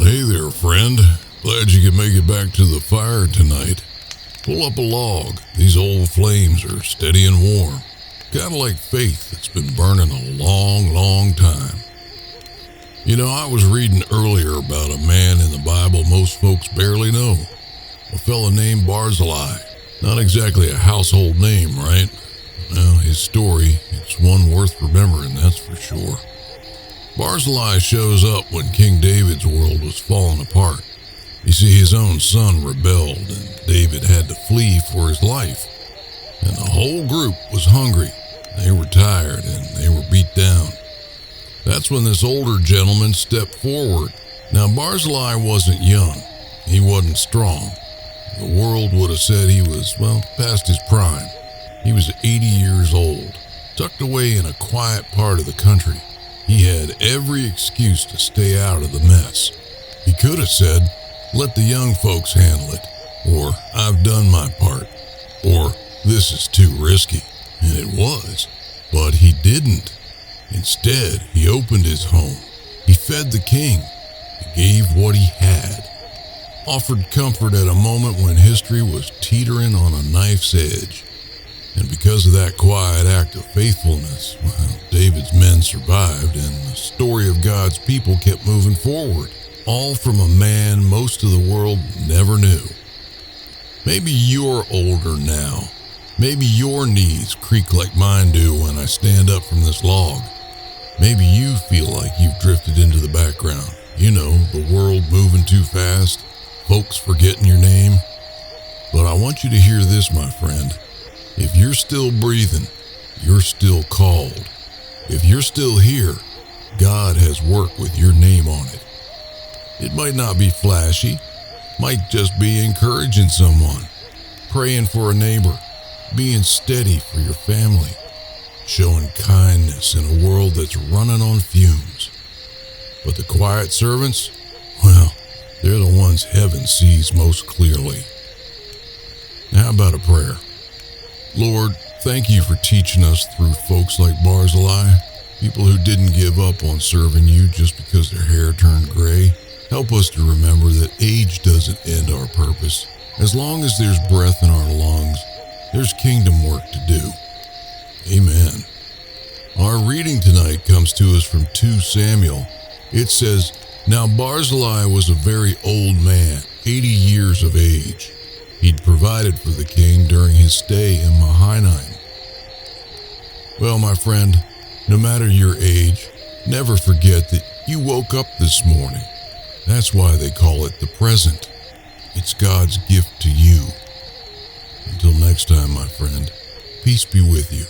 hey there, friend. Glad you could make it back to the fire tonight. Pull up a log. These old flames are steady and warm. Kind of like faith that's been burning a long, long time. You know, I was reading earlier about a man in the Bible most folks barely know. A fella named Barzillai. Not exactly a household name, right? Well, his story, it's one worth remembering, that's for sure. Barzillai shows up when King David's world was falling apart. You see, his own son rebelled, and David had to flee for his life. And the whole group was hungry. They were tired, and they were beat down. That's when this older gentleman stepped forward. Now, Barzillai wasn't young. He wasn't strong. The world would have said he was, past his prime. He was 80 years old, tucked away in a quiet part of the country. He had every excuse to stay out of the mess. He could have said, let the young folks handle it, or I've done my part, or this is too risky, and it was. But he didn't. Instead, he opened his home. He fed the king. He gave what he had. Offered comfort at a moment when history was teetering on a knife's edge. And because of that quiet act of faithfulness, David's men survived, and the story of God's people kept moving forward, all from a man most of the world never knew. Maybe you're older now. Maybe your knees creak like mine do when I stand up from this log. Maybe you feel like you've drifted into the background. You know, the world moving too fast, folks forgetting your name. But I want you to hear this, my friend. If you're still breathing, you're still called. If you're still here, God has work with your name on it. It might not be flashy, might just be encouraging someone, praying for a neighbor, being steady for your family, showing kindness in a world that's running on fumes. But the quiet servants, they're the ones heaven sees most clearly. Now, how about a prayer? Lord, thank you for teaching us through folks like Barzillai, people who didn't give up on serving you just because their hair turned gray. Help us to remember that age doesn't end our purpose. As long as there's breath in our lungs, there's kingdom work to do. Amen. Our reading tonight comes to us from 2 Samuel. It says, Now Barzillai was a very old man, 80 years of age. He'd provided for the king during his stay in Mahanaim. Well, my friend, no matter your age, never forget that you woke up this morning. That's why they call it the present. It's God's gift to you. Until next time, my friend, peace be with you.